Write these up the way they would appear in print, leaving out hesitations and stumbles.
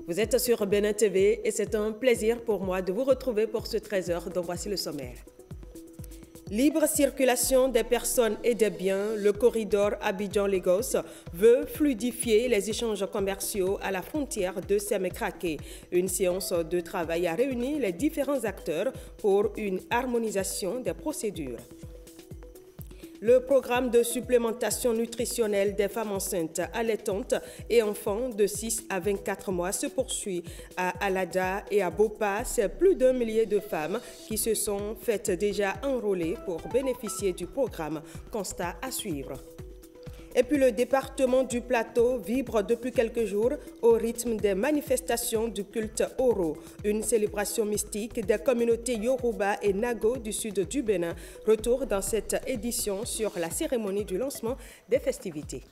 Vous êtes sur Bénin TV et c'est un plaisir pour moi de vous retrouver pour ce 13h dont voici le sommaire. Libre circulation des personnes et des biens, le corridor Abidjan-Lagos veut fluidifier les échanges commerciaux à la frontière de Sémékraké. Une séance de travail a réuni les différents acteurs pour une harmonisation des procédures. Le programme de supplémentation nutritionnelle des femmes enceintes, allaitantes et enfants de 6 à 24 mois se poursuit. À Alada et à Bopa, c'est plus d'1 millier de femmes qui se sont faites déjà enrôler pour bénéficier du programme. Constat à suivre. Et puis le département du Plateau vibre depuis quelques jours au rythme des manifestations du culte Oro, une célébration mystique des communautés Yoruba et Nago du sud du Bénin. Retour dans cette édition sur la cérémonie du lancement des festivités.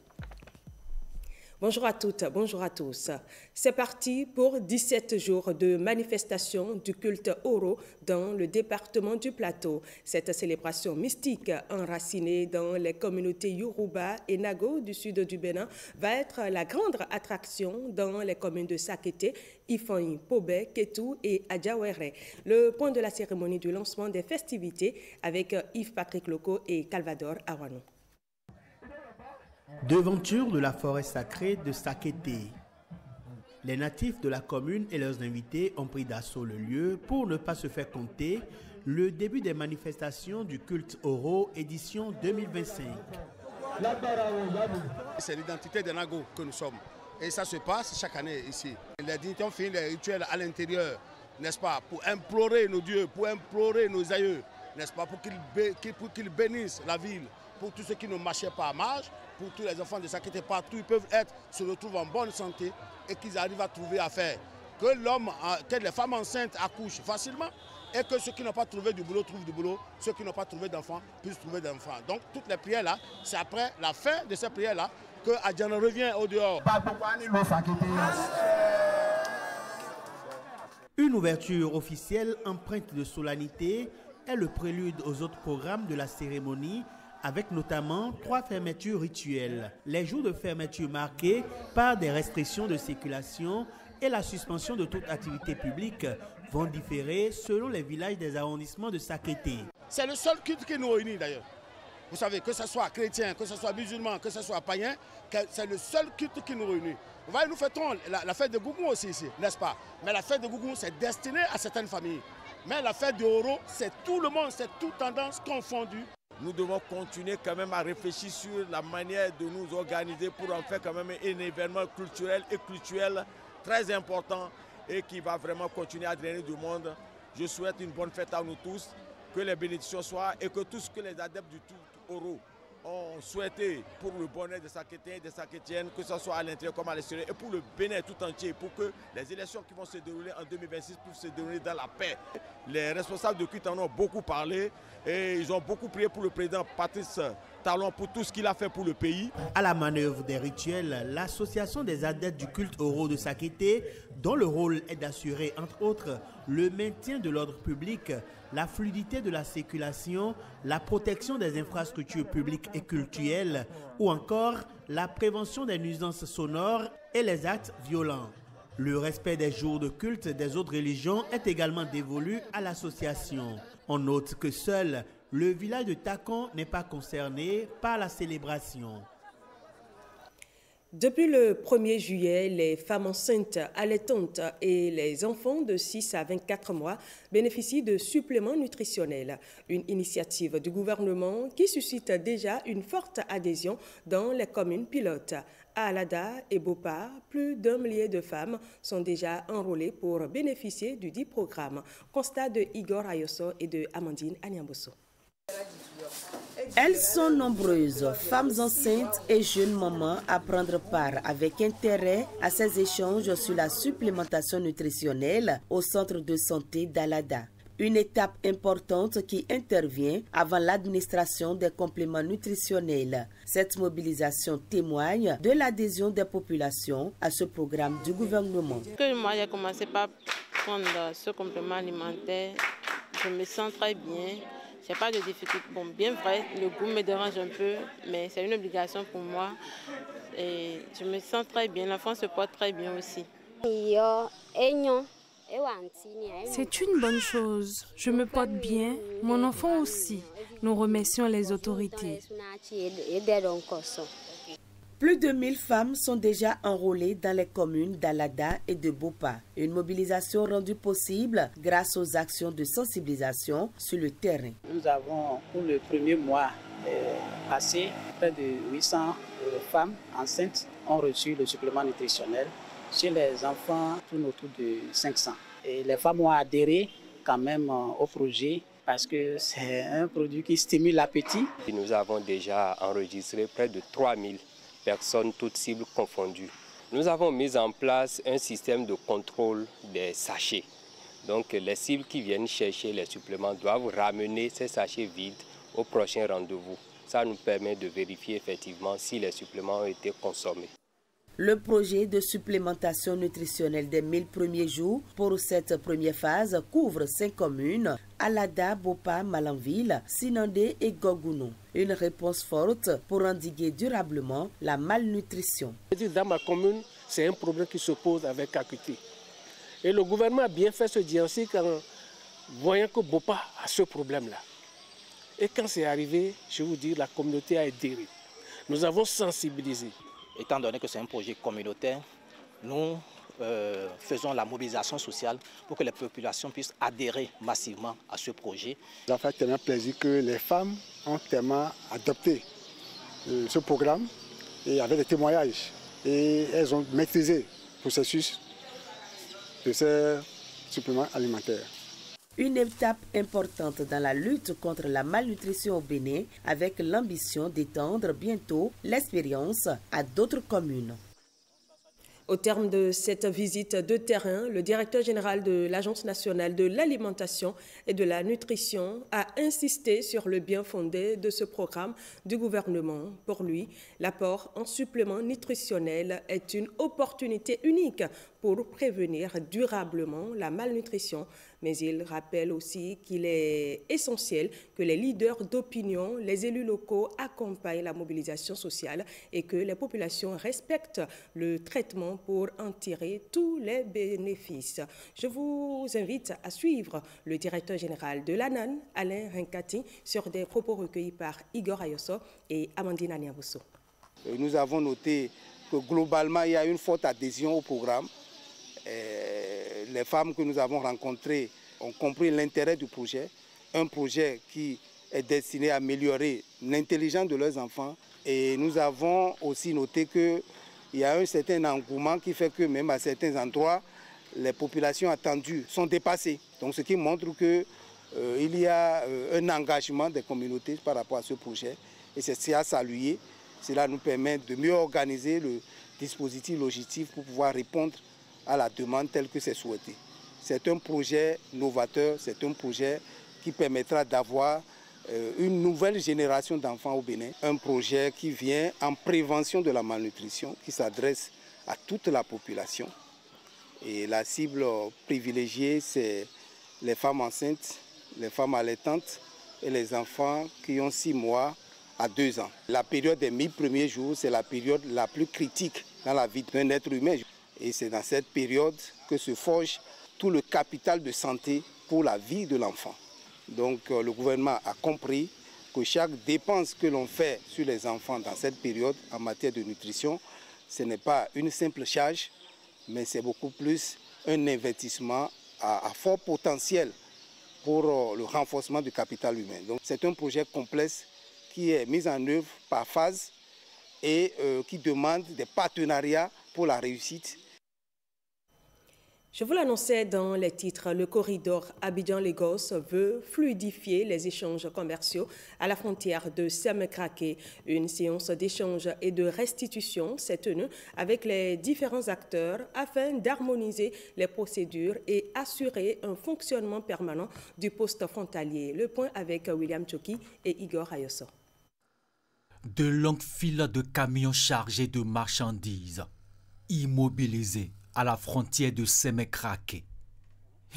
Bonjour à toutes, bonjour à tous. C'est parti pour 17 jours de manifestation du culte Oro dans le département du Plateau. Cette célébration mystique enracinée dans les communautés Yoruba et Nago du sud du Bénin va être la grande attraction dans les communes de Sakété, Ifanyi, Pobé, Kétou et Adjawéré. Le point de la cérémonie du lancement des festivités avec Yves-Patrick Loco et Calvador Awano. Devanture de la forêt sacrée de Sakété. Les natifs de la commune et leurs invités ont pris d'assaut le lieu pour ne pas se faire compter le début des manifestations du culte Oro édition 2025. C'est l'identité des Nago que nous sommes. Et ça se passe chaque année ici. Les dignités ont fini les rituels à l'intérieur, n'est-ce pas, pour implorer nos dieux, pour implorer nos aïeux, n'est-ce pas, pour qu'ils bénissent la ville, pour tous ceux qui ne marchaient pas à marche, pour tous les enfants de Sakété partout, ils peuvent se retrouvent en bonne santé et qu'ils arrivent à trouver à faire. Que les femmes enceintes accouchent facilement et que ceux qui n'ont pas trouvé du boulot trouvent du boulot, ceux qui n'ont pas trouvé d'enfants puissent trouver d'enfants. Donc toutes les prières là, c'est après la fin de ces prières là que Adjana revient au dehors. Une ouverture officielle empreinte de solennité est le prélude aux autres programmes de la cérémonie, avec notamment 3 fermetures rituelles. Les jours de fermeture marqués par des restrictions de circulation et la suspension de toute activité publique vont différer selon les villages des arrondissements de Sakété. C'est le seul culte qui nous réunit d'ailleurs. Vous savez, que ce soit chrétien, que ce soit musulman, que ce soit païen, c'est le seul culte qui nous réunit. Vous voyez, nous fêtons la fête de Gougoum aussi ici, n'est-ce pas? Mais la fête de Gougoum, c'est destiné à certaines familles. Mais la fête de Oro, c'est tout le monde, c'est toute tendance confondue. Nous devons continuer quand même à réfléchir sur la manière de nous organiser pour en faire quand même un événement culturel et culturel très important et qui va vraiment continuer à drainer du monde. Je souhaite une bonne fête à nous tous, que les bénédictions soient et que tout ce que les adeptes du tout Oro ont souhaité pour le bonheur des Sakétiens et des Sakétiennes, que ce soit à l'intérieur comme à l'extérieur, et pour le Bénin tout entier, pour que les élections qui vont se dérouler en 2026 puissent se dérouler dans la paix. Les responsables de culte en ont beaucoup parlé et ils ont beaucoup prié pour le président Patrice Talon pour tout ce qu'il a fait pour le pays. À la manœuvre des rituels, l'association des adeptes du culte Oro de Sakété, dont le rôle est d'assurer entre autres le maintien de l'ordre public, la fluidité de la circulation, la protection des infrastructures publiques et culturelles ou encore la prévention des nuisances sonores et les actes violents. Le respect des jours de culte des autres religions est également dévolu à l'association. On note que seul le village de Takon n'est pas concerné par la célébration. Depuis le 1er juillet, les femmes enceintes, allaitantes et les enfants de 6 à 24 mois bénéficient de suppléments nutritionnels. Une initiative du gouvernement qui suscite déjà une forte adhésion dans les communes pilotes. À Alada et Bopa, plus d'1 millier de femmes sont déjà enrôlées pour bénéficier du dit programme. Constat de Igor Ayoso et de Amandine Anyamboso. Elles sont nombreuses, femmes enceintes et jeunes mamans, à prendre part avec intérêt à ces échanges sur la supplémentation nutritionnelle au centre de santé d'Alada. Une étape importante qui intervient avant l'administration des compléments nutritionnels. Cette mobilisation témoigne de l'adhésion des populations à ce programme du gouvernement. Moi, j'ai commencé par prendre ce complément alimentaire. Je me sens très bien. Je n'ai pas de difficulté. Bon, bien vrai, le goût me dérange un peu, mais c'est une obligation pour moi. Et je me sens très bien. L'enfant se porte très bien aussi. C'est une bonne chose. Je me porte bien, mon enfant aussi. Nous remercions les autorités. Plus de 1000 femmes sont déjà enrôlées dans les communes d'Alada et de Bopa. Une mobilisation rendue possible grâce aux actions de sensibilisation sur le terrain. Nous avons, pour le premier mois passé, près de 800 femmes enceintes ont reçu le supplément nutritionnel. Chez les enfants, tout autour de 500. Et les femmes ont adhéré quand même au projet parce que c'est un produit qui stimule l'appétit. Nous avons déjà enregistré près de 3000 personnes, toutes cibles confondues. Nous avons mis en place un système de contrôle des sachets. Donc les cibles qui viennent chercher les suppléments doivent ramener ces sachets vides au prochain rendez-vous. Ça nous permet de vérifier effectivement si les suppléments ont été consommés. Le projet de supplémentation nutritionnelle des 1000 premiers jours pour cette première phase couvre 5 communes, Alada, Bopa, Malanville, Sinandé et Gogounou. Une réponse forte pour endiguer durablement la malnutrition. Dans ma commune, c'est un problème qui se pose avec acuité. Et le gouvernement a bien fait ce diagnostic en voyant que Bopa a ce problème-là. Et quand c'est arrivé, je vous dis, la communauté a adhéré. Nous avons sensibilisé. Étant donné que c'est un projet communautaire, nous faisons la mobilisation sociale pour que les populations puissent adhérer massivement à ce projet. Ça fait tellement plaisir que les femmes ont tellement adopté ce programme et avec des témoignages. Et elles ont maîtrisé le processus de ces suppléments alimentaires. Une étape importante dans la lutte contre la malnutrition au Bénin avec l'ambition d'étendre bientôt l'expérience à d'autres communes. Au terme de cette visite de terrain, le directeur général de l'Agence nationale de l'alimentation et de la nutrition a insisté sur le bien fondé de ce programme du gouvernement. Pour lui, l'apport en suppléments nutritionnels est une opportunité unique pour prévenir durablement la malnutrition. Mais il rappelle aussi qu'il est essentiel que les leaders d'opinion, les élus locaux accompagnent la mobilisation sociale et que les populations respectent le traitement pour en tirer tous les bénéfices. Je vous invite à suivre le directeur général de l'ANAN, Alain Rinkati, sur des propos recueillis par Igor Ayoso et Amandine Niabousso. Nous avons noté que globalement, il y a une forte adhésion au programme. Les femmes que nous avons rencontrées ont compris l'intérêt du projet, un projet qui est destiné à améliorer l'intelligence de leurs enfants. Et nous avons aussi noté qu'il y a un certain engouement qui fait que même à certains endroits, les populations attendues sont dépassées. Donc ce qui montre qu'il y a un engagement des communautés par rapport à ce projet. Et c'est à saluer. Cela nous permet de mieux organiser le dispositif logistique pour pouvoir répondre à la demande telle que c'est souhaité. C'est un projet novateur, c'est un projet qui permettra d'avoir une nouvelle génération d'enfants au Bénin. Un projet qui vient en prévention de la malnutrition, qui s'adresse à toute la population. Et la cible privilégiée, c'est les femmes enceintes, les femmes allaitantes et les enfants qui ont 6 mois à 2 ans. La période des 1000 premiers jours, c'est la période la plus critique dans la vie d'un être humain. Et c'est dans cette période que se forge tout le capital de santé pour la vie de l'enfant. Donc le gouvernement a compris que chaque dépense que l'on fait sur les enfants dans cette période en matière de nutrition, ce n'est pas une simple charge, mais c'est beaucoup plus un investissement à fort potentiel pour le renforcement du capital humain. Donc c'est un projet complexe qui est mis en œuvre par phase et qui demande des partenariats pour la réussite. Je vous l'annonçais dans les titres, le corridor Abidjan-Lagos veut fluidifier les échanges commerciaux à la frontière de Semekrake. Une séance d'échange et de restitution s'est tenue avec les différents acteurs afin d'harmoniser les procédures et assurer un fonctionnement permanent du poste frontalier. Le point avec William Choki et Igor Ayoso. De longues files de camions chargés de marchandises immobilisés à la frontière de Semekrake.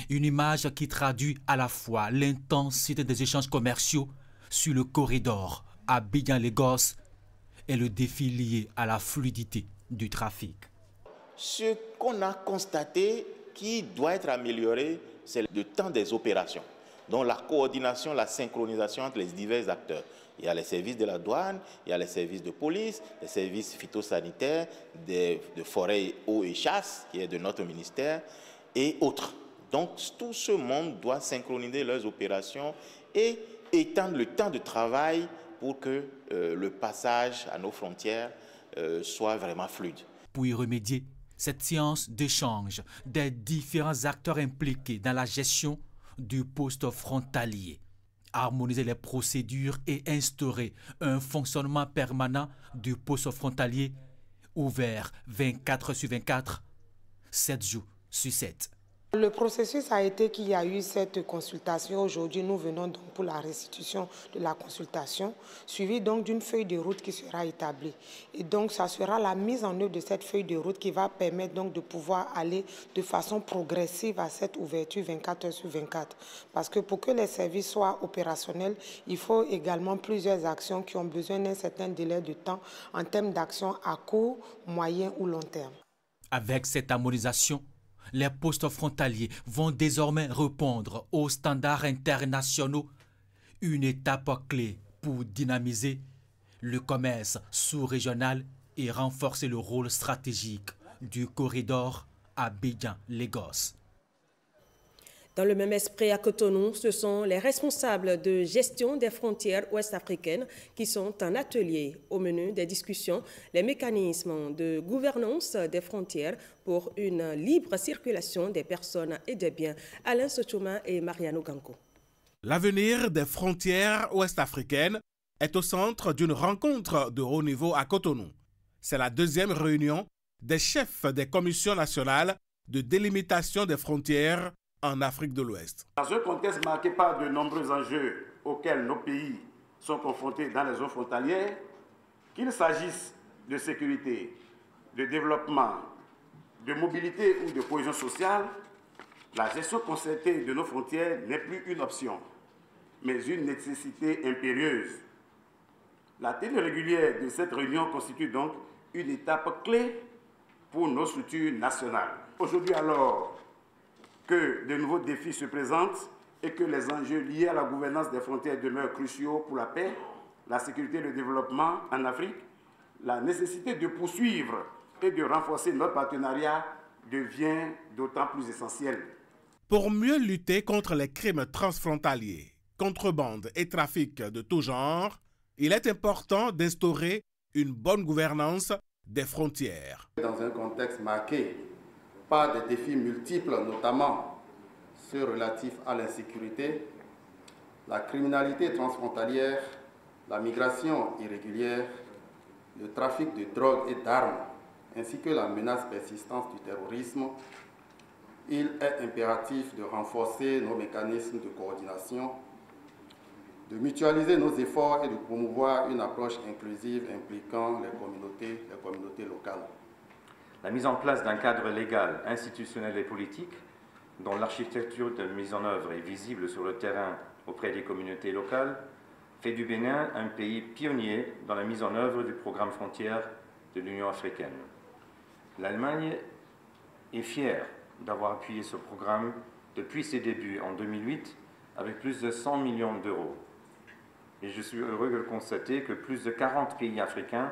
Une image qui traduit à la fois l'intensité des échanges commerciaux sur le corridor Abidjan-Lagos et le défi lié à la fluidité du trafic. Ce qu'on a constaté qui doit être amélioré, c'est le temps des opérations. Donc la coordination, la synchronisation entre les divers acteurs. Il y a les services de la douane, il y a les services de police, les services phytosanitaires, de forêt, eau et chasse, qui est de notre ministère, et autres. Donc tout ce monde doit synchroniser leurs opérations et étendre le temps de travail pour que le passage à nos frontières soit vraiment fluide. Pour y remédier, cette séance d'échange des différents acteurs impliqués dans la gestion du poste frontalier, harmoniser les procédures et instaurer un fonctionnement permanent du poste frontalier ouvert 24 sur 24, 7 jours sur 7. Le processus a été qu'il y a eu cette consultation. Aujourd'hui, nous venons donc pour la restitution de la consultation, suivie donc d'une feuille de route qui sera établie. Et donc, ça sera la mise en œuvre de cette feuille de route qui va permettre donc de pouvoir aller de façon progressive à cette ouverture 24 heures sur 24. Parce que pour que les services soient opérationnels, il faut également plusieurs actions qui ont besoin d'un certain délai de temps en termes d'actions à court, moyen ou long terme. Avec cette harmonisation, les postes frontaliers vont désormais répondre aux standards internationaux, une étape clé pour dynamiser le commerce sous-régional et renforcer le rôle stratégique du corridor Abidjan-Lagos. Dans le même esprit à Cotonou, ce sont les responsables de gestion des frontières ouest-africaines qui sont en atelier. Au menu des discussions, les mécanismes de gouvernance des frontières pour une libre circulation des personnes et des biens. Alain Sochouma et Mariano Ganko. L'avenir des frontières ouest-africaines est au centre d'une rencontre de haut niveau à Cotonou. C'est la deuxième réunion des chefs des commissions nationales de délimitation des frontières en Afrique de l'Ouest. Dans un contexte marqué par de nombreux enjeux auxquels nos pays sont confrontés dans les zones frontalières, qu'il s'agisse de sécurité, de développement, de mobilité ou de cohésion sociale, la gestion concertée de nos frontières n'est plus une option, mais une nécessité impérieuse. La tenue régulière de cette réunion constitue donc une étape clé pour nos structures nationales. Aujourd'hui alors, que de nouveaux défis se présentent et que les enjeux liés à la gouvernance des frontières demeurent cruciaux pour la paix, la sécurité et le développement en Afrique, la nécessité de poursuivre et de renforcer notre partenariat devient d'autant plus essentielle. Pour mieux lutter contre les crimes transfrontaliers, contrebande et trafic de tout genre, il est important d'instaurer une bonne gouvernance des frontières. Dans un contexte marqué par des défis multiples, notamment ceux relatifs à l'insécurité, la criminalité transfrontalière, la migration irrégulière, le trafic de drogue et d'armes, ainsi que la menace persistante du terrorisme, il est impératif de renforcer nos mécanismes de coordination, de mutualiser nos efforts et de promouvoir une approche inclusive impliquant les communautés locales. La mise en place d'un cadre légal, institutionnel et politique, dont l'architecture de mise en œuvre est visible sur le terrain auprès des communautés locales, fait du Bénin un pays pionnier dans la mise en œuvre du programme frontière de l'Union africaine. L'Allemagne est fière d'avoir appuyé ce programme depuis ses débuts en 2008 avec plus de 100 millions d'euros. Et je suis heureux de constater que plus de 40 pays africains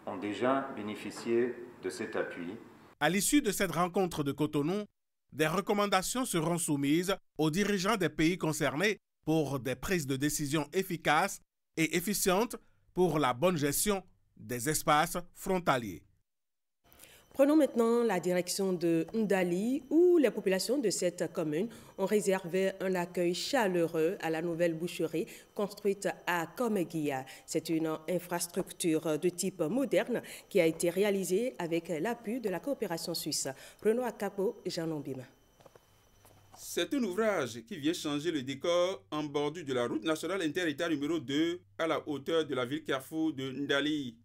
ont déjà bénéficié de cet appui. À l'issue de cette rencontre de Cotonou, des recommandations seront soumises aux dirigeants des pays concernés pour des prises de décision efficaces et efficientes pour la bonne gestion des espaces frontaliers. Prenons maintenant la direction de Ndali, où les populations de cette commune ont réservé un accueil chaleureux à la nouvelle boucherie construite à Komeguia. C'est une infrastructure de type moderne qui a été réalisée avec l'appui de la coopération suisse. Renaud Akapo et Jean Lombima. C'est un ouvrage qui vient changer le décor en bordure de la route nationale inter-État numéro 2 à la hauteur de la ville carrefour de Ndali.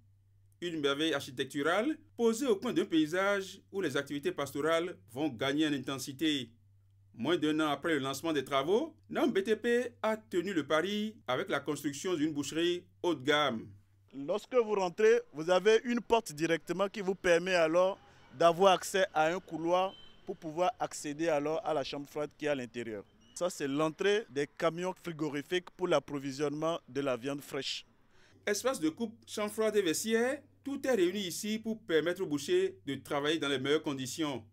Une merveille architecturale posée au coin d'un paysage où les activités pastorales vont gagner en intensité. Moins d'un an après le lancement des travaux, NAM BTP a tenu le pari avec la construction d'une boucherie haut de gamme. Lorsque vous rentrez, vous avez une porte directement qui vous permet alors d'avoir accès à un couloir pour pouvoir accéder alors à la chambre froide qui est à l'intérieur. Ça, c'est l'entrée des camions frigorifiques pour l'approvisionnement de la viande fraîche. Espace de coupe, chambre froide et vestiaire, tout est réuni ici pour permettre aux bouchers de travailler dans les meilleures conditions.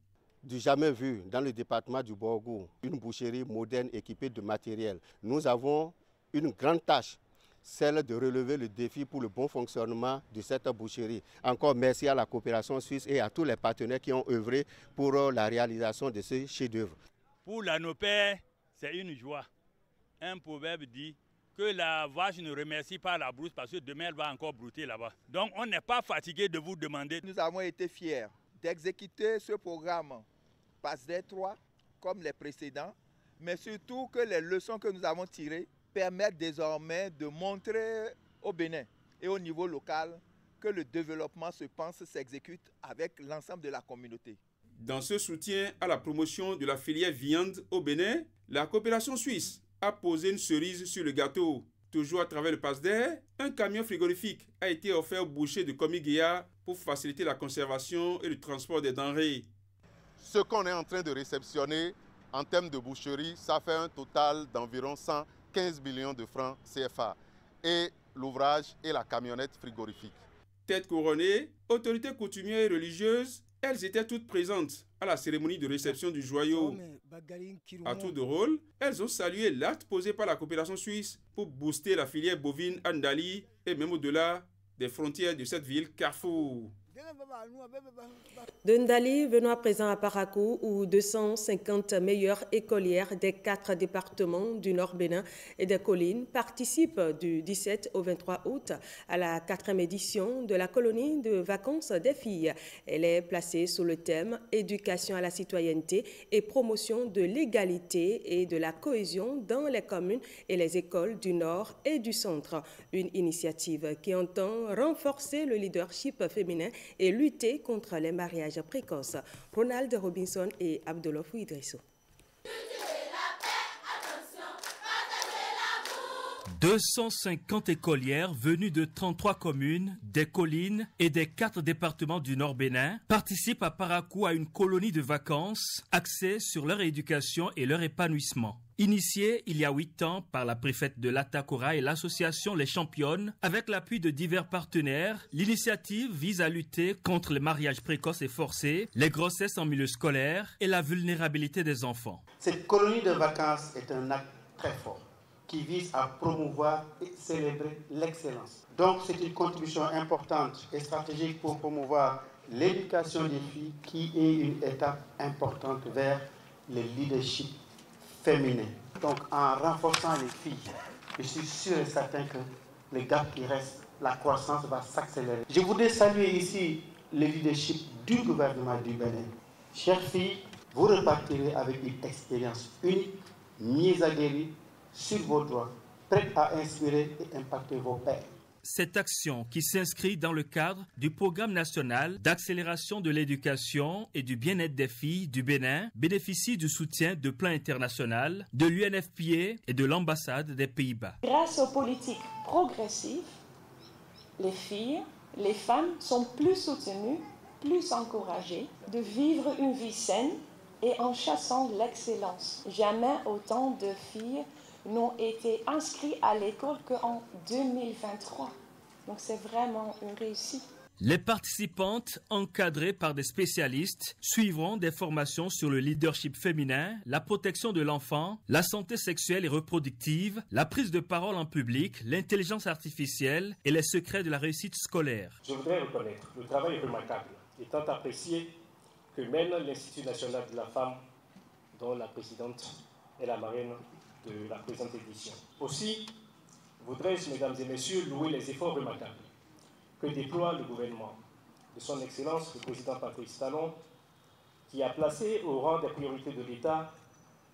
Du jamais vu dans le département du Borgou, une boucherie moderne équipée de matériel. Nous avons une grande tâche, celle de relever le défi pour le bon fonctionnement de cette boucherie. Encore merci à la coopération suisse et à tous les partenaires qui ont œuvré pour la réalisation de ce chef-d'œuvre. Pour la Nopère, c'est une joie. Un proverbe dit que la vache ne remercie pas la brousse parce que demain elle va encore brouter là-bas. Donc on n'est pas fatigué de vous demander. Nous avons été fiers d'exécuter ce programme PASDER 3 comme les précédents, mais surtout que les leçons que nous avons tirées permettent désormais de montrer au Bénin et au niveau local que le développement se pense s'exécute avec l'ensemble de la communauté. Dans ce soutien à la promotion de la filière viande au Bénin, la coopération suisse a posé une cerise sur le gâteau. Toujours à travers le PASDER, un camion frigorifique a été offert au boucher de Komiguéa pour faciliter la conservation et le transport des denrées. Ce qu'on est en train de réceptionner en termes de boucherie, ça fait un total d'environ 115 millions de francs CFA. Et l'ouvrage et la camionnette frigorifique. Tête couronnée, autorités coutumières et religieuses, elles étaient toutes présentes à la cérémonie de réception du joyau. À tour de rôle, elles ont salué l'acte posé par la coopération suisse pour booster la filière bovine à Ndali et même au-delà des frontières de cette ville carrefour. De Ndali, venons à présent à Parakou, où 250 meilleures écolières des 4 départements du Nord Bénin et des collines participent du 17 au 23 août à la 4e édition de la colonie de vacances des filles. Elle est placée sous le thème « Éducation à la citoyenneté et promotion de l'égalité et de la cohésion dans les communes et les écoles du Nord et du Centre ». Une initiative qui entend renforcer le leadership féminin et lutter contre les mariages précoces. Ronald Robinson et Abdolofou Idrissou. 250 écolières venues de 33 communes, des collines et des 4 départements du Nord Bénin participent à Parakou à une colonie de vacances axée sur leur éducation et leur épanouissement. Initiée il y a 8 ans par la préfète de l'Atakora et l'association Les Championnes, avec l'appui de divers partenaires, l'initiative vise à lutter contre les mariages précoces et forcés, les grossesses en milieu scolaire et la vulnérabilité des enfants. Cette colonie de vacances est un acte très fort qui vise à promouvoir et célébrer l'excellence. Donc c'est une contribution importante et stratégique pour promouvoir l'éducation des filles qui est une étape importante vers le leadership féminin. Donc en renforçant les filles, je suis sûr et certain que le gap qui reste, la croissance va s'accélérer. Je voudrais saluer ici le leadership du gouvernement du Bénin. Chères filles, vous repartirez avec une expérience unique, mieux aguerrie, sur vos doigts, prête à inspirer et impacter vos pairs. Cette action, qui s'inscrit dans le cadre du programme national d'accélération de l'éducation et du bien-être des filles du Bénin, bénéficie du soutien de Plan International, de l'UNFPA et de l'ambassade des Pays-Bas. Grâce aux politiques progressives, les filles, les femmes sont plus soutenues, plus encouragées de vivre une vie saine et en chassant l'excellence. Jamais autant de filles n'ont été inscrits à l'école qu'en 2023. Donc c'est vraiment une réussite. Les participantes, encadrées par des spécialistes, suivront des formations sur le leadership féminin, la protection de l'enfant, la santé sexuelle et reproductive, la prise de parole en public, l'intelligence artificielle et les secrets de la réussite scolaire. Je voudrais reconnaître le travail remarquable et tant apprécié que mène l'Institut national de la femme, dont la présidente est la marraine de la présente édition. Aussi, voudrais-je, mesdames et messieurs, louer les efforts remarquables que déploie le gouvernement de son Excellence, le président Patrice Talon, qui a placé au rang des priorités de l'État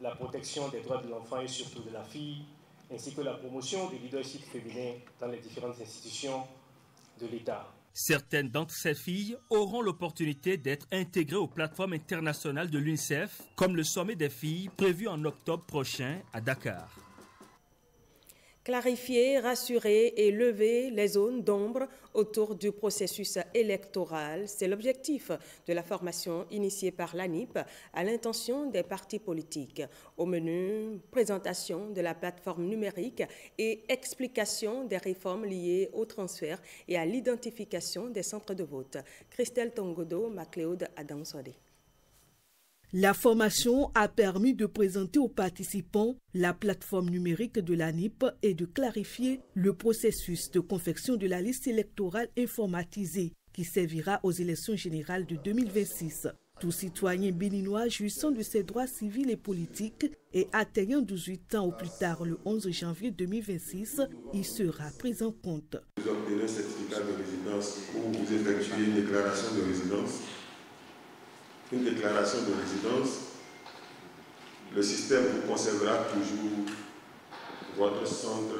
la protection des droits de l'enfant et surtout de la fille, ainsi que la promotion du leadership féminin dans les différentes institutions de l'État. Certaines d'entre ces filles auront l'opportunité d'être intégrées aux plateformes internationales de l'UNICEF, comme le sommet des filles prévu en octobre prochain à Dakar. Clarifier, rassurer et lever les zones d'ombre autour du processus électoral, c'est l'objectif de la formation initiée par l'ANIP à l'intention des partis politiques. Au menu, présentation de la plateforme numérique et explication des réformes liées au transfert et à l'identification des centres de vote. Christelle Tongodo, Macléode Adamsode. La formation a permis de présenter aux participants la plateforme numérique de l'ANIP et de clarifier le processus de confection de la liste électorale informatisée qui servira aux élections générales de 2026. Tout citoyen béninois jouissant de ses droits civils et politiques et atteignant 18 ans au plus tard le 11 janvier 2026, y sera pris en compte. Vous obtenez un certificat de résidence ou vous effectuez une déclaration de résidence. Une déclaration de résidence, le système vous conservera toujours votre centre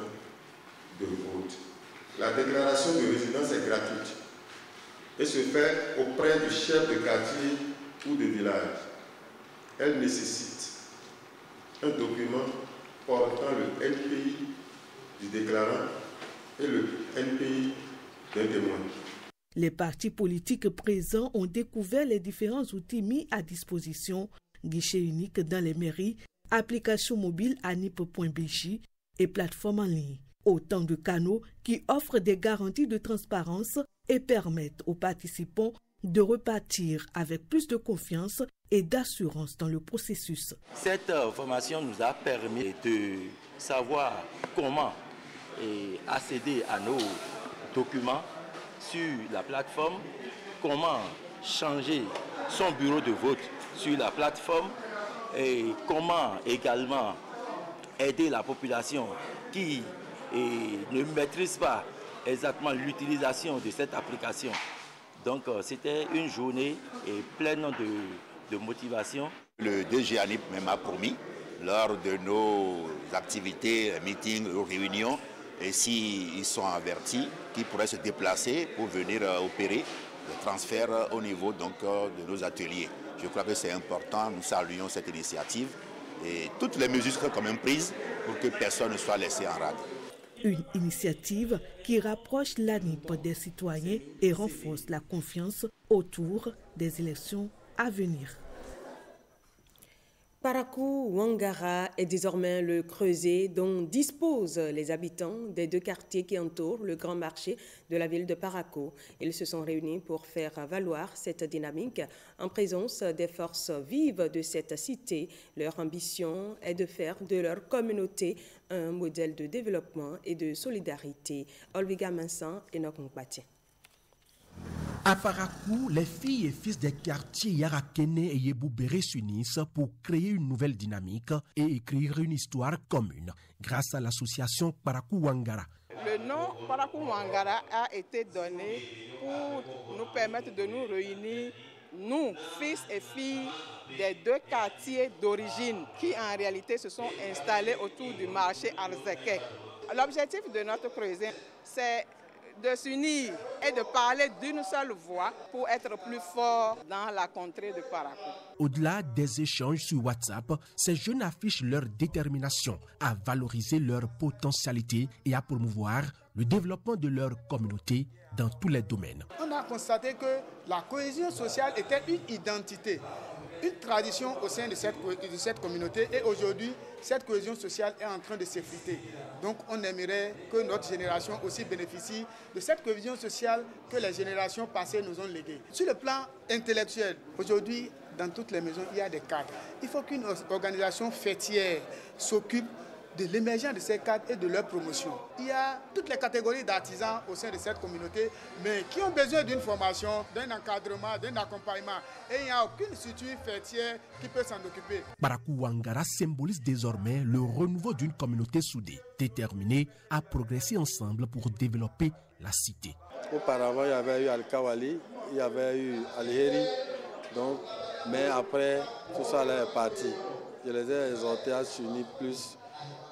de vote. La déclaration de résidence est gratuite et se fait auprès du chef de quartier ou de village. Elle nécessite un document portant le NPI du déclarant et le NPI d'un témoin. Les partis politiques présents ont découvert les différents outils mis à disposition, guichet unique dans les mairies, application mobile anip.bj et plateforme en ligne. Autant de canaux qui offrent des garanties de transparence et permettent aux participants de repartir avec plus de confiance et d'assurance dans le processus. Cette formation nous a permis de savoir comment accéder à nos documents sur la plateforme, comment changer son bureau de vote sur la plateforme et comment également aider la population qui ne maîtrise pas exactement l'utilisation de cette application. Donc c'était une journée pleine de motivation. Le DG ANIP m'a promis, lors de nos activités, meetings, réunions, et s'ils sont avertis, qu'ils pourraient se déplacer pour venir opérer le transfert au niveau donc, de nos ateliers. Je crois que c'est important, nous saluons cette initiative et toutes les mesures seront quand même prises pour que personne ne soit laissé en rade. Une initiative qui rapproche l'ANIP des citoyens et renforce la confiance autour des élections à venir. Parakou Wangara est désormais le creuset dont disposent les habitants des deux quartiers qui entourent le grand marché de la ville de Parakou. Ils se sont réunis pour faire valoir cette dynamique en présence des forces vives de cette cité. Leur ambition est de faire de leur communauté un modèle de développement et de solidarité. Olviga Mansan et Nokongpati. À Parakou, les filles et fils des quartiers Yarakene et Yeboubéré s'unissent pour créer une nouvelle dynamique et écrire une histoire commune grâce à l'association Parakou Wangara. Le nom Parakou Wangara a été donné pour nous permettre de nous réunir, nous, fils et filles des deux quartiers d'origine qui en réalité se sont installés autour du marché Arzeke. L'objectif de notre creuset, c'est de s'unir et de parler d'une seule voix pour être plus fort dans la contrée de Parakou. Au-delà des échanges sur WhatsApp, ces jeunes affichent leur détermination à valoriser leur potentialité et à promouvoir le développement de leur communauté dans tous les domaines. On a constaté que la cohésion sociale était une identité, une tradition au sein de cette communauté et aujourd'hui, cette cohésion sociale est en train de s'effriter. Donc on aimerait que notre génération aussi bénéficie de cette cohésion sociale que les générations passées nous ont léguée. Sur le plan intellectuel, aujourd'hui, dans toutes les maisons, il y a des cadres. Il faut qu'une organisation fêtière s'occupe de l'émergence de ces cadres et de leur promotion. Il y a toutes les catégories d'artisans au sein de cette communauté, mais qui ont besoin d'une formation, d'un encadrement, d'un accompagnement. Et il n'y a aucune structure fêtière qui peut s'en occuper. Parakou Wangara symbolise désormais le renouveau d'une communauté soudée, déterminée à progresser ensemble pour développer la cité. Auparavant, il y avait eu Al-Kawali, il y avait eu Al-Heri, mais après, tout ça est parti. Je les ai exhortés à s'unir plus,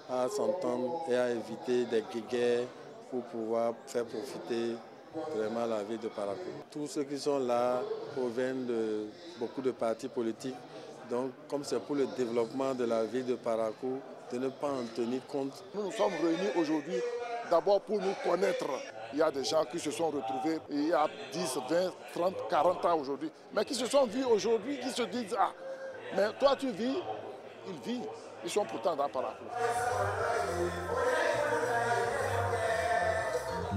à s'entendre et à éviter des guéguerres pour pouvoir faire profiter vraiment la ville de Parakou. Tous ceux qui sont là proviennent de beaucoup de partis politiques. Donc, comme c'est pour le développement de la ville de Parakou, de ne pas en tenir compte. Nous nous sommes réunis aujourd'hui d'abord pour nous connaître. Il y a des gens qui se sont retrouvés il y a 10, 20, 30, 40 ans aujourd'hui, mais qui se sont vus aujourd'hui, qui se disent « Ah, mais toi tu vis, ils vivent, ils sont pourtant dans Parakou ».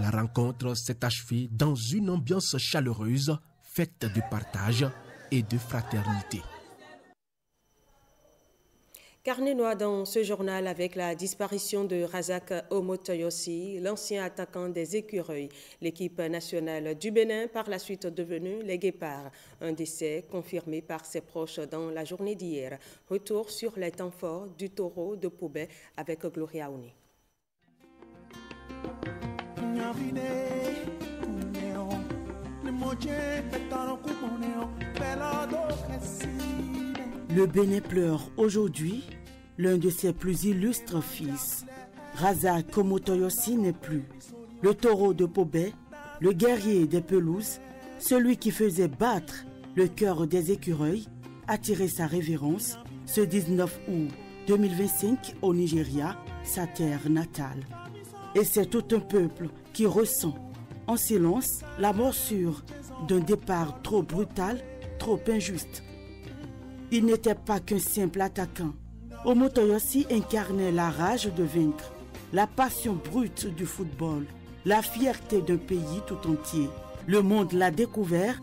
La rencontre s'est achevée dans une ambiance chaleureuse, faite de partage et de fraternité. Carnet noir dans ce journal avec la disparition de Razak Omotoyosi, l'ancien attaquant des Écureuils. L'équipe nationale du Bénin, par la suite devenue les Guépards. Un décès confirmé par ses proches dans la journée d'hier. Retour sur les temps forts du taureau de Pobé avec Gloria Ouni. Le Bénin pleure aujourd'hui l'un de ses plus illustres fils. Razak Omotoyosi n'est plus. Le taureau de Pobé, le guerrier des pelouses, celui qui faisait battre le cœur des écureuils, a tiré sa révérence ce 19 août 2025 au Nigeria, sa terre natale. Et c'est tout un peuple qui ressent en silence la morsure d'un départ trop brutal, trop injuste. Il n'était pas qu'un simple attaquant. Omotoyosi incarnait la rage de vaincre, la passion brute du football, la fierté d'un pays tout entier. Le monde l'a découvert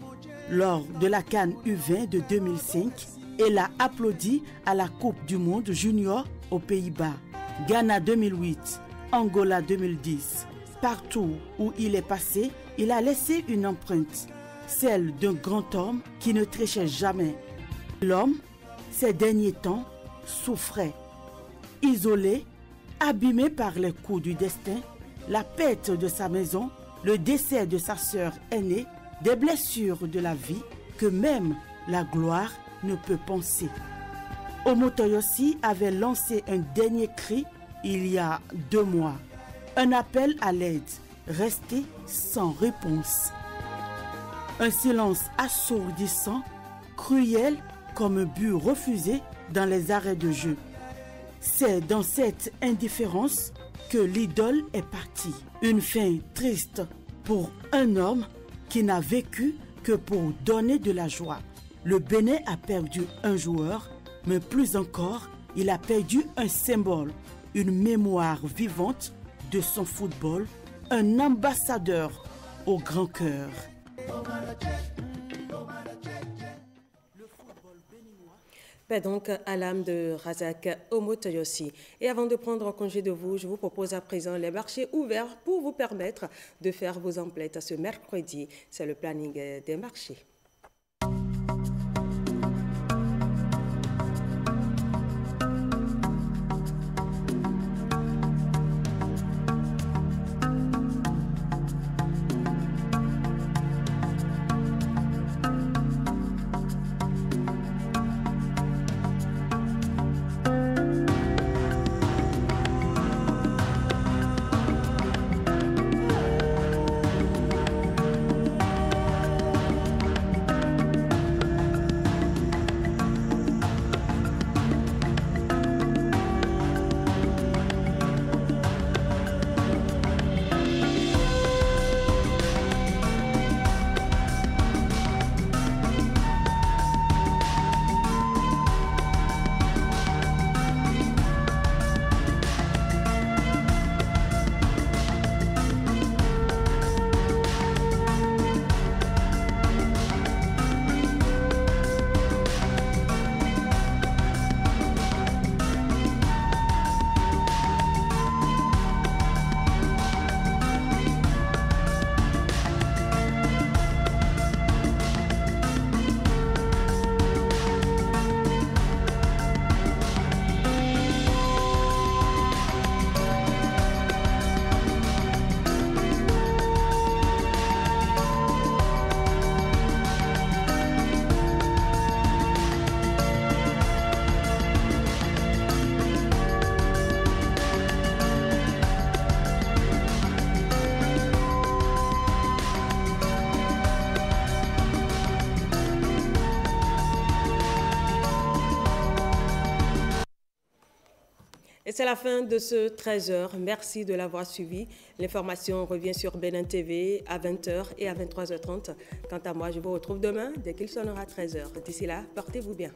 lors de la CAN U20 de 2005 et l'a applaudi à la Coupe du Monde Junior aux Pays-Bas, Ghana 2008, Angola 2010. Partout où il est passé, il a laissé une empreinte, celle d'un grand homme qui ne trichait jamais. L'homme, ces derniers temps, souffrait. Isolé, abîmé par les coups du destin, la perte de sa maison, le décès de sa sœur aînée, des blessures de la vie que même la gloire ne peut penser. Omotoyosi avait lancé un dernier cri il y a 2 mois. Un appel à l'aide, resté sans réponse. Un silence assourdissant, cruel comme un but refusé dans les arrêts de jeu. C'est dans cette indifférence que l'idole est partie. Une fin triste pour un homme qui n'a vécu que pour donner de la joie. Le Bénin a perdu un joueur, mais plus encore, il a perdu un symbole, une mémoire vivante de son football, un ambassadeur au grand cœur. Donc à l'âme de Razak Omotoyosi. Et avant de prendre congé de vous, je vous propose à présent les marchés ouverts pour vous permettre de faire vos emplettes ce mercredi. C'est le planning des marchés. Et c'est la fin de ce 13h. Merci de l'avoir suivi. L'information revient sur Bénin TV à 20h et à 23h30. Quant à moi, je vous retrouve demain dès qu'il sonnera 13h. D'ici là, portez-vous bien.